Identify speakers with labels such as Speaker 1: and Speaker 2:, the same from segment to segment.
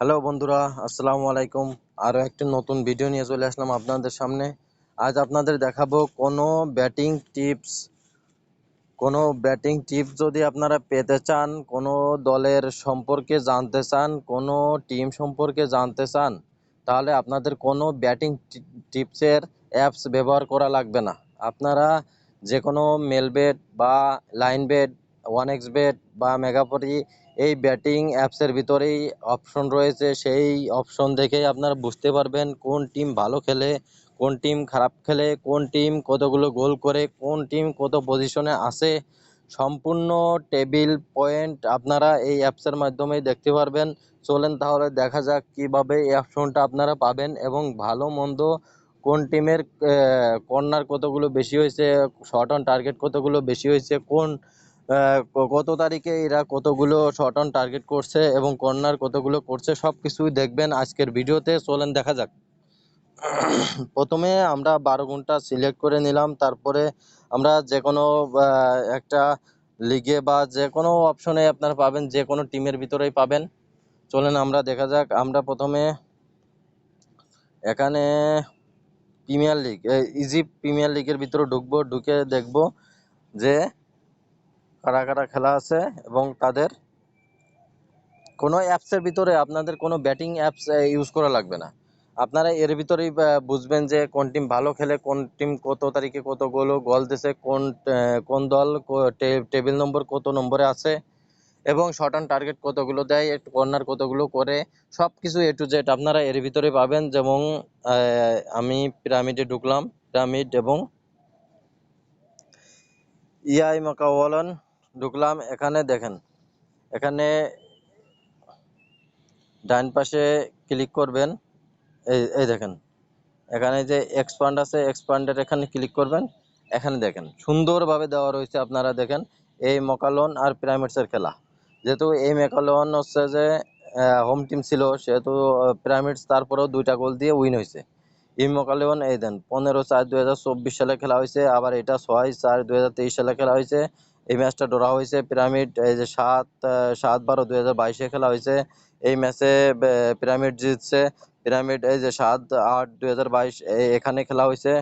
Speaker 1: Hello বন্ধুরা, আসসালামু আলাইকুম। আরও একটি নতুন ভিডিও নিয়ে চলে আসলাম আপনাদের সামনে। আজ আপনাদের দেখাবো কোনো ব্যাটিং টিপস যদি আপনারা পেতে চান, কোনো দলের সম্পর্কে জানতে চান, কোনো টিম সম্পর্কে জানতে চান, তাহলে আপনাদের কোনো ব্যাটিং টিপসের অ্যাপস ব্যবহার করা লাগবে না। আপনারা যে কোনো মেলবেট বা Linebet, one X bet বা মেগাপরি এই ব্যাটিং অ্যাপসের ভিতরেই অপশন রয়েছে। সেই অপশন দেখেই আপনারা বুঝতে পারবেন কোন টিম ভালো খেলে, কোন টিম খারাপ খেলে, কোন টিম কতগুলো গোল করে, কোন টিম কত পজিশনে আছে। সম্পূর্ণ টেবিল পয়েন্ট আপনারা এই অ্যাপসের মাধ্যমেই দেখতে পারবেন। চলেন তাহলে দেখা যাক কিভাবে এই অপশনটা আপনারা পাবেন এবং ভালো মন্দ কোন টিমের কর্নার কতগুলো বেশি হয়েছে, শট অন টার্গেট কতগুলো বেশি হয়েছে, কত তারিখে এরা কতগুলো শট অন টার্গেট করছে এবং কর্নার কতগুলো করছে, সব কিছুই দেখবেন আজকের ভিডিওতে। চলেন দেখা যাক। প্রথমে আমরা 12 ঘন্টা সিলেক্ট করে নিলাম। তারপরে আমরা যে কোনো একটা লিগে বা যে কোনো অপশনে আপনারা পাবেন, যে কোনো টিমের ভিতরেই পাবেন। চলেন আমরা দেখা যাক। আমরা প্রথমে এখানে প্রিমিয়ার লিগ, ইজিপ্ট প্রিমিয়ার লিগের ভিতরে ঢুকবো। ঢুকে দেখব যে কারা কারা খেলা আছে এবং তাদের কোনো অ্যাপসের ভিতরে আপনাদের কোনো ব্যাটিং অ্যাপস ইউজ করা লাগবে না। আপনারা এর ভিতরেই বুঝবেন যে কোন টিম ভালো খেলে, কোন টিম কত তারিখে কত গোল দিছে, কোন দল টেবিল নম্বর কত নম্বরে আছে এবং শর্ট অন টার্গেট কতগুলো দেয়, একটু কর্নার কতগুলো করে, সব কিছু এ টু জেড আপনারা এর ভিতরে পাবেন। যেমন আমি পিরামিডে ঢুকলাম, পিরামিড এবং ইয়াই মাকাওয়ালান ঢুকলাম। এখানে দেখেন, এখানে ডান পাশে ক্লিক করবেন। এই দেখেন, এখানে যে এক্সপান্ড আছে, এক্সপান্ডের এখানে ক্লিক করবেন। এখানে দেখেন সুন্দরভাবে দেওয়া রয়েছে। আপনারা দেখেন এই মকালন আর পিরামিডসের খেলা। যেহেতু এই মেকালন হচ্ছে যে হোম টিম ছিল, সেহেতু পিরামিডস তারপরেও 2টা গোল দিয়ে উইন হয়েছে। এই মকালন এই দেন 15/4/2024 সালে খেলা হয়েছে। আবার এটা 6/4/2023 সালে খেলা হয়েছে। এই ম্যাচটা ড্র হয়েছে। পিরামিড এই যে 7/12/2022 খেলা হয়েছে। এই ম্যাচে পিরামিড জিতছে। পিরামিড এই যে 7/8/2022 এখানে খেলা হয়েছে।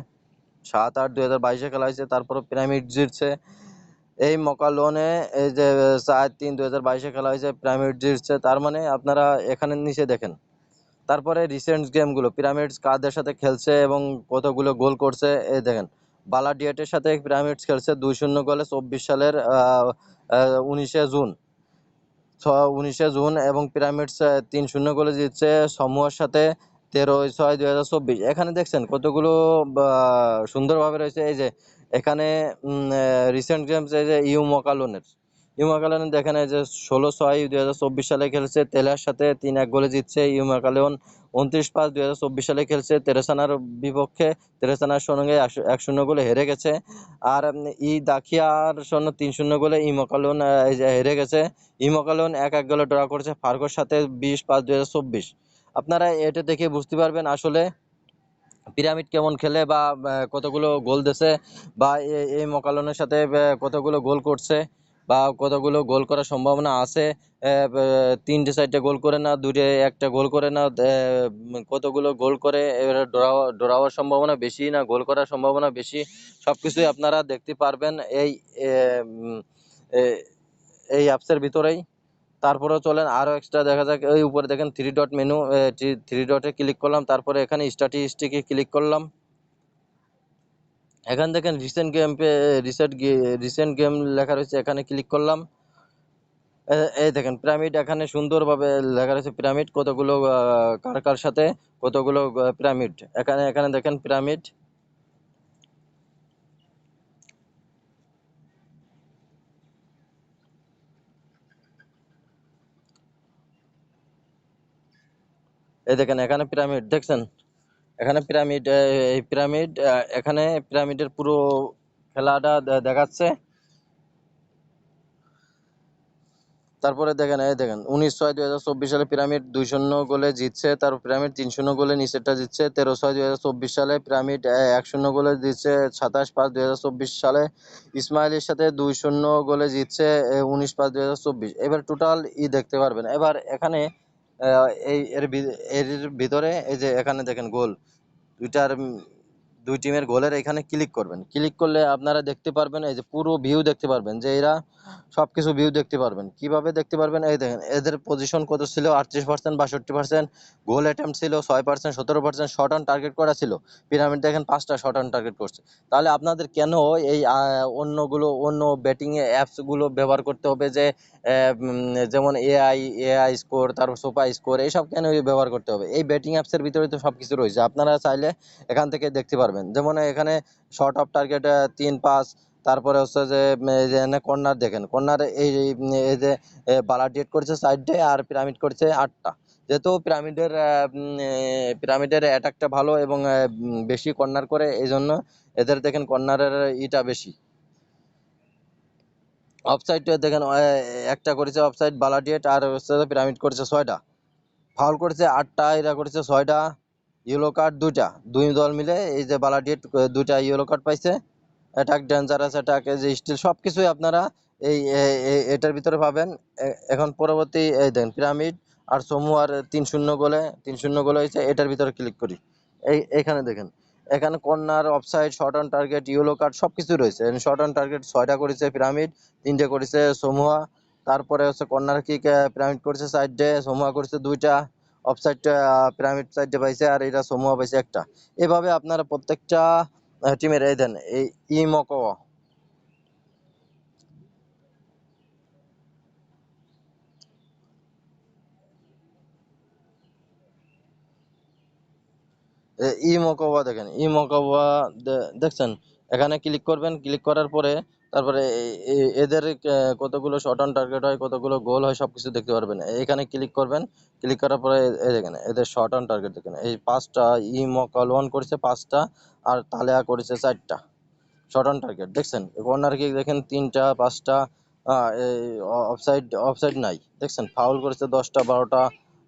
Speaker 1: 7/8/2022 খেলা হয়েছে, তারপরে পিরামিড জিতছে। এই মকালোনে এই যে 4/3/2022 খেলা হয়েছে, পিরামিড জিতছে। তার মানে আপনারা এখানে নিচে দেখেন। তারপরে রিসেন্ট গেমগুলো পিরামিডস কাদের সাথে খেলছে এবং কতগুলো গোল করছে এই দেখেন। বালাডিয়েটের সাথে পিরামিডস খেলছে 2-0 গোলে 24 সালের 19 জুন, 19 জুন, এবং পিরামিডস 3-0 গোলে জিতছে সমূহের সাথে 13/6/2024। এখানে দেখছেন কতগুলো সুন্দরভাবে রয়েছে। এই যে এখানে রিসেন্ট গেমস, এই যে ইউমাকালনের দেখেন, এই যে 16/6/2024 সালে খেলছে তেলার সাথে 3-1 গোলে জিতছে ইউমাকালন। 29/5/2024 সালে খেলছে তেরেসানার বিপক্ষে, তেরেসানার সঙ্গে 1-0 গোলে হেরে গেছে। আর ই দাখিয়ার জন্য 3-0 গোলে ইমকালন এই যে হেরে গেছে। ইমকালন 1-1 গোলে ড্র করেছে ফার্গোর সাথে 20/5/2024। আপনারা এটা দেখে বুঝতে পারবেন আসলে পিরামিড কেমন খেলে বা কতগুলো গোল দিছে, বা এই মকালনের সাথে কতগুলো গোল করছে বা কতগুলো গোল করার সম্ভাবনা আছে। 3টে 4টে গোল করে না, 2টে 1টা গোল করে না, কতগুলো গোল করে, এবারে ড্র হওয়ার সম্ভাবনা বেশি না গোল করার সম্ভাবনা বেশি, সবকিছুই আপনারা দেখতে পারবেন এই এই অ্যাপসের ভিতরেই। তারপরেও চলেন আরও এক্সট্রা দেখা যাক। ওই উপরে দেখেন 3 ডট মেনু, 3 ডটে ক্লিক করলাম, তারপরে এখানে স্ট্যাটিস্টিকে ক্লিক করলাম। এখানে দেখেন রিসেন্ট গেম লেখা রয়েছে, এখানে ক্লিক করলাম। এই দেখেন পিরামিড, এখানে সুন্দরভাবে লেখা রয়েছে পিরামিড কতগুলো কার কার সাথে কতগুলো পিরামিড। এখানে এখানে দেখেন পিরামিড। এই দেখেন এখানে পিরামিড দেখছেন, এখানে পিরামিড, এই পিরামিড, এখানে পিরামিডের পুরো খেলাটা দেখাচ্ছে। তারপরে দেখেন, এই দেখেন 19/6/2024 সালে পিরামিড 2-0 গোলে জিতছে। তারপর পিরামিড 3-0 গোলে নিচেরটা জিতছে। 13/6/2024 সালে পিরামিড 1-0 গোলে জিতছে 27/5/2024 সালে। ইসমাইলের সাথে 2-0 গোলে জিতছে 19/5/2024। এবার টোটাল দেখতে পারবেন। এবার এখানে এর ভিতরে এই যে এখানে দেখেন গোল দুইটার দুই টিমের গোলের এখানে ক্লিক করবেন। ক্লিক করলে আপনারা দেখতে পারবেন এই যে পুরো ভিউ দেখতে পারবেন যে এরা সবকিছু ভিউ দেখতে পারবেন। কিভাবে দেখতে পারবেন? এই দেখেন এদের পজিশন কত ছিল, 38%, 62%, গোল অ্যাটেম্প ছিল 6%, 17%, শট অন টার্গেট করা ছিল। পিরামিড দেখেন 5টা শট অন টার্গেট করছে। তাহলে আপনাদের কেন এই অন্য ব্যাটিং অ্যাপস গুলো ব্যবহার করতে হবে? যে যেমন এআই স্কোর, তারপর সোপা স্কোর, এইসব কেন ব্যবহার করতে হবে? এই ব্যাটিং অ্যাপসের ভিতরে তো সবকিছু রয়েছে, আপনারা চাইলে এখান থেকে দেখতে পারবেন। যেমন এখানে শর্ট অফ টার্গেট 3 5, তারপরে হচ্ছে যে কর্নার দেখেন, কর্নার এই যে বালাডিয়েট করছে সাইডে আর পিরামিড করছে 8টা। যেহেতু পিরামিডের অ্যাটাকটা ভালো এবং বেশি কর্নার করে, এই জন্য এদের দেখেন কর্নারের ইটা বেশি। অফসাইড দেখেন একটা করেছে অফসাইড বালাডিয়েট, আর হচ্ছে পিরামিড করেছে 6টা, ফাউল করেছে 8টা, এরা করেছে 6টা, ইয়েলো কার্ড 2টা। দুই দল মিলে এই যে বালাডিয়েট 2টা ইয়েলো কার্ড পাইছে। অ্যাটাক, ডেঞ্জারাস অ্যাটাক, এই যে স্টিল, সবকিছুই আপনারা এই এটার ভিতরে পাবেন। এখন পরবর্তী এই দেখেন পিরামিড আর সমুয়ার 3-0 গোলে, 3-0 গোলে হয়েছে। এটার ভিতরে ক্লিক করি, এখানে দেখেন এখানে corner, offside, short on target, yellow card সবকিছু রয়েছে। শর্ট অন টার্গেট 6টা করেছে পিরামিড, 3টে করেছে সমুয়া। তারপরে হচ্ছে কর্নার কিক পিরামিড করেছে সাইডে, সমুয়া করেছে 2টা। অফসাইড পিরামিড সাইডে পাইছে, আর এটা সমুয়া পাইছে 1টা। এভাবে আপনারা প্রত্যেকটা টিমের এই দেন এই ইমকো ইমকোবা দেখেন, ইমকোবা দেখছেন, এখানে ক্লিক করবেন। ক্লিক করার পরে তারপরে এদের কতগুলো শট অন টার্গেট হয়, কতগুলো গোল হয়, সবকিছু দেখতে পারবেন। এখানে ক্লিক করবেন। ক্লিক করার পরে এই দেখেন এদের শট অন টার্গেট দেখেন, এই 5টা ইমকলওয়ান করেছে 5টা, আর তালেয়া করেছে 4টা শট অন টার্গেট। দেখছেন কর্নার কিক দেখেন 3টা 5টা, অফসাইড অফসাইড নাই দেখছেন, ফাউল করেছে 10টা 12টা,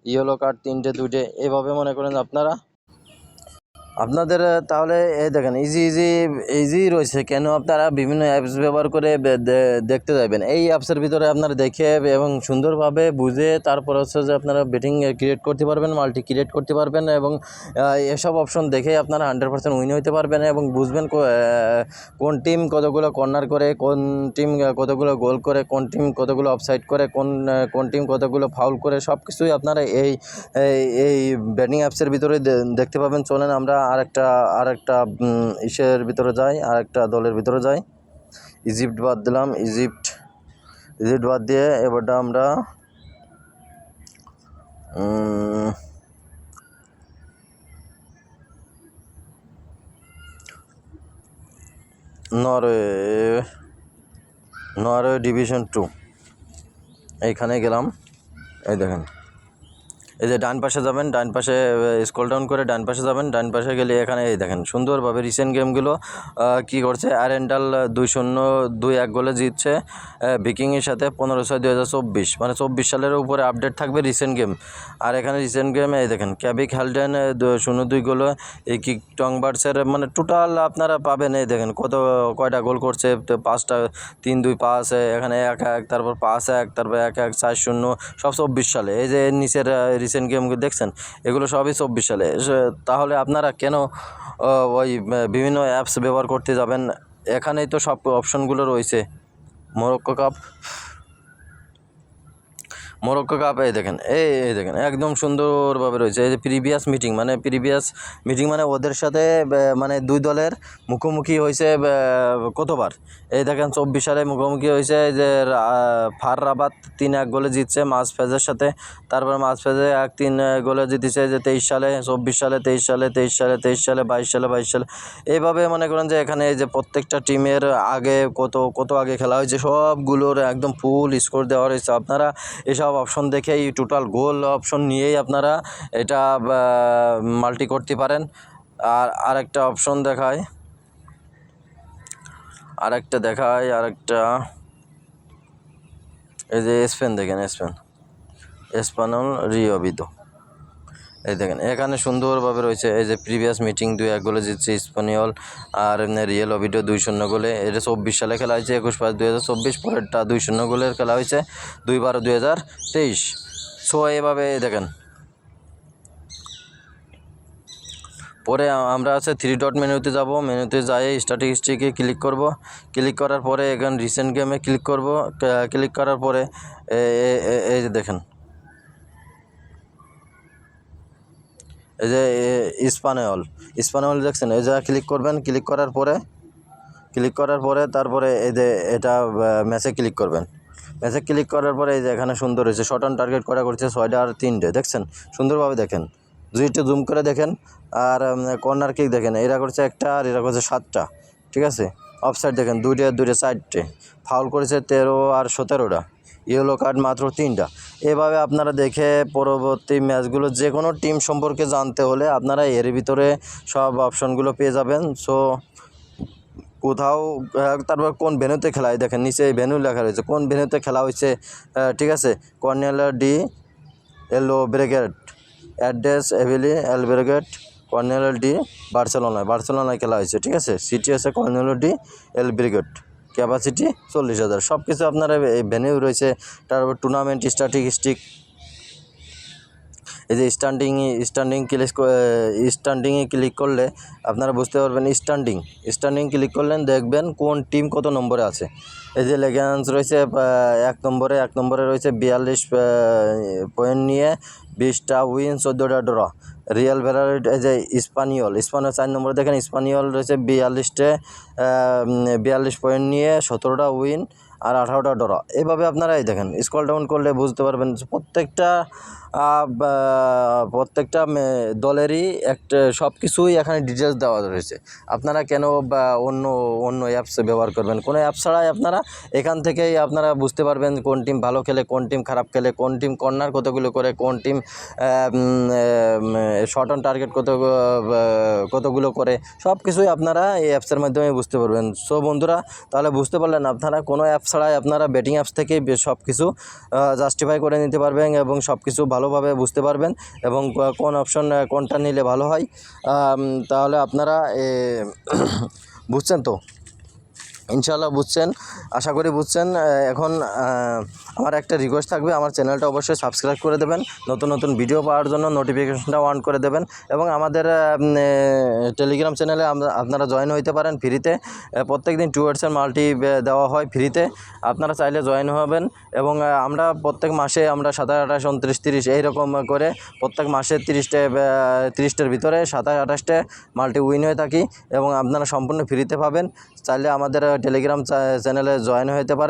Speaker 1: ইয়েলো কার্ড 3টে 2টে। এভাবে মনে করেন আপনারা আপনাদের তাহলে এই দেখেন ইজি রয়েছে। কেন আপনারা বিভিন্ন অ্যাপস ব্যবহার করে দেখতে যাবেন? এই অ্যাপসের ভিতরে আপনারা দেখে এবং সুন্দরভাবে বুঝে তারপর হচ্ছে যে আপনারা বেটিং ক্রিয়েট করতে পারবেন, মাল্টি ক্রিয়েট করতে পারবেন, এবং এসব অপশন দেখে আপনারা 100% উইন হইতে পারবেন এবং বুঝবেন কোন টিম কতগুলো কর্নার করে, কোন টিম কতগুলো গোল করে, কোন টিম কতগুলো অফসাইড করে, কোন টিম কতগুলো ফাউল করে, সব কিছুই আপনারা এই এই ব্যাটিং অ্যাপসের ভিতরে দেখতে পাবেন। চলেন আমরা আরেকটা ইসের ভিতরে যাই, আরেকটা দলের ভিতরে যাই। ইজিপ্ট বাদ দিলাম, ইজিপ্ট বাদ দিয়ে এবারটা আমরা নরওয়ে ডিভিশন 2 এইখানে গেলাম। এই দেখেন এই যে ডান পাশে যাবেন, ডান পাশে স্ক্রল ডাউন করে ডান পাশে যাবেন। ডান পাশে গেলে এখানে এই দেখেন সুন্দরভাবে রিসেন্ট গেমগুলো কি করছে। আরেন্ডাল 2-1 গোলে জিতছে ভিকিংয়ের সাথে 15/6/2024, মানে 24 সালের উপরে আপডেট থাকবে রিসেন্ট গেম। আর এখানে রিসেন্ট গেমে এই দেখেন ক্যাবিক হ্যালডেন 0-2 গোলে, এই কিংবার্সের মানে টোটাল আপনারা পাবেন। এই দেখেন কয়টা গোল করছে, 5টা, 3-2 পাস, এখানে 1-1, তারপর 5-1, তারপর 1-1, 4-0, সব 24 সালে। এই যে নিচের রিসেন্ট গেমগুলো দেখছেন, এগুলো সবই 24 সালে। তাহলে আপনারা কেন ওই বিভিন্ন অ্যাপস ব্যবহার করতে যাবেন? এখানেই তো সব অপশনগুলো রয়েছে। মরক্কো কাপ এই দেখেন, এই দেখেন একদম সুন্দরভাবে রয়েছে। এই যে প্রিভিয়াস মিটিং মানে ওদের সাথে মানে দুই দলের মুখোমুখি হয়েছে কতবার। এই দেখেন 24 সালে মুখোমুখি হয়েছে যে ফার রাবাত 3-1 গোলে জিতছে মাসফেজের সাথে। তারপর মাসফেজে 1-3 গোলে জিতেছে যে 23 সালে, 24 সালে, 23 সালে, 23 সালে, 23 সালে, 22 সালে। এইভাবে মনে করেন যে এখানে এই যে প্রত্যেকটা টিমের আগে কত আগে খেলা হয়েছে সবগুলোর একদম ফুল স্কোর দেওয়া রয়েছে। আপনারা এসব অপশন দেখেই টোটাল গোল অপশন নিয়েই আপনারা এটা মাল্টি করতে পারেন। আর আরেকটা অপশন দেখায়, আরেকটা এই যে স্পেন দেখেন, এসপানল রিওবিদো। এই দেখেন এখানে সুন্দরভাবে রয়েছে। এই যে প্রিভিয়াস মিটিং 2-1 গোলে জিতছে স্পানিয়ল, আর রিয়েল ওভিডো 2-0 গোলে। এটা 24 সালে খেলা হয়েছে, 21/5/2024। পরেরটা 2-0 গোলের খেলা হয়েছে 2/12/2023। সো এভাবে দেখেন। পরে আমরা আছে 3 ডট মেনুতে যাব, মেনুতে যাই স্ট্যাটিস্টিকে ক্লিক করব, ক্লিক করার পরে এখানে রিসেন্ট গেমে ক্লিক করব, ক্লিক করার পরে এই যে দেখেন, এই যে স্পানিওল দেখছেন, এই জায়গায় ক্লিক করবেন, ক্লিক করার পরে তারপরে এই যে এটা ম্যাচে ক্লিক করবেন, ম্যাচে ক্লিক করার পরে এই যে এখানে সুন্দর হয়েছে, শট অন টার্গেট করা করছে 6টা আর 3টে, দেখছেন সুন্দরভাবে দেখেন, যদি একটু জুম করে দেখেন। আর কর্নার কিক দেখেন, এরা করছে 1টা আর এরা করছে 7টা, ঠিক আছে। অফসাইড দেখেন 2টে 4টে, ফাউল করেছে 13 আর 17টা, ইয়েলো কার্ড মাত্র 3টা। এভাবে আপনারা দেখে পরবর্তী ম্যাচগুলো যে কোনো টিম সম্পর্কে জানতে হলে আপনারা এর ভিতরে সব অপশনগুলো পেয়ে যাবেন। সো কোথাও তারপর কোন ভেন্যুতে খেলা হয় দেখেন, নিচে ভেন্যু লেখা রয়েছে কোন ভেন্যুতে খেলা হয়েছে, ঠিক আছে। কর্নেলা ডি এল ব্রেগেট, অ্যাড্রেস এভিলি এল ব্রেগেট, কর্নেলা ডি বার্সেলোনায় খেলা হয়েছে, ঠিক আছে। সিটি আছে কর্নেলা ডি এল ব্রিগেড, ক্যাপাসিটি 40,000, সব কিছু আপনারা এই ভেন্যু রয়েছে। তারপর টুর্নামেন্ট স্ট্যাটিস্টিক, এই যে স্ট্যান্ডিংয়ে ক্লিক করলে আপনারা বুঝতে পারবেন। স্ট্যান্ডিং ক্লিক করলেন, দেখবেন কোন টিম কত নম্বরে আছে। এই যে লেগেন্স রয়েছে 1 নম্বরে রয়েছে 42 পয়েন্ট নিয়ে 20টা উইন 14টা ড্র। রিয়াল ভ্যালারিড, এই যে স্পানিওল 4 নম্বরে দেখেন, স্পানিওল রয়েছে 42 পয়েন্ট নিয়ে 17টা উইন আর 18টা ড্র। এভাবে আপনারা এই দেখেন স্ক্রল ডাউন করলে বুঝতে পারবেন প্রত্যেকটা দলেরই একটা সব কিছুই এখানে ডিটেলস দেওয়া রয়েছে। আপনারা কেন বা অন্য অ্যাপস ব্যবহার করবেন, কোনো অ্যাপ ছাড়াই আপনারা এখান থেকেই আপনারা বুঝতে পারবেন কোন টিম ভালো খেলে, কোন টিম খারাপ খেলে, কোন টিম কর্নার কতগুলো করে, কোন টিম শট অন টার্গেট কতগুলো করে, সব কিছুই আপনারা এই অ্যাপসের মাধ্যমে বুঝতে পারবেন। সো বন্ধুরা, তাহলে বুঝতে পারলেন আপনারা কোনো অ্যাপ ছাড়াই আপনারা বেটিং অ্যাপস থেকেই সব কিছু জাস্টিফাই করে নিতে পারবেন এবং সব কিছু ভালোভাবে বুঝতে পারবেন এবং কোন অপশন কোনটা নিলে ভালো হয়। তাহলে আপনারা বুঝছেন তো, ইনশাআল্লাহ বুঝছেন, আশা করি বুঝছেন। এখন আমার একটা রিকোয়েস্ট থাকবে, আমার চ্যানেলটা অবশ্যই সাবস্ক্রাইব করে দেবেন, নতুন ভিডিও পাওয়ার জন্য নোটিফিকেশনটা অন করে দেবেন এবং আমাদের টেলিগ্রাম চ্যানেলে আপনারা জয়েন হইতে পারেন ফ্রিতে। প্রত্যেকদিন টুয়ার্ডসের মাল্টি দেওয়া হয় ফ্রিতে, আপনারা চাইলে জয়েন হবেন। এবং আমরা প্রত্যেক মাসে আমরা 27, 28, 29, 30 এইরকম করে প্রত্যেক মাসে 30টার ভিতরে 27, 28টে মাল্টি উইন হয়ে থাকি এবং আপনারা সম্পূর্ণ ফ্রিতে পাবেন। চাইলে আমাদের টেলিগ্রাম চ্যানেলে জয়েন হতে পারে।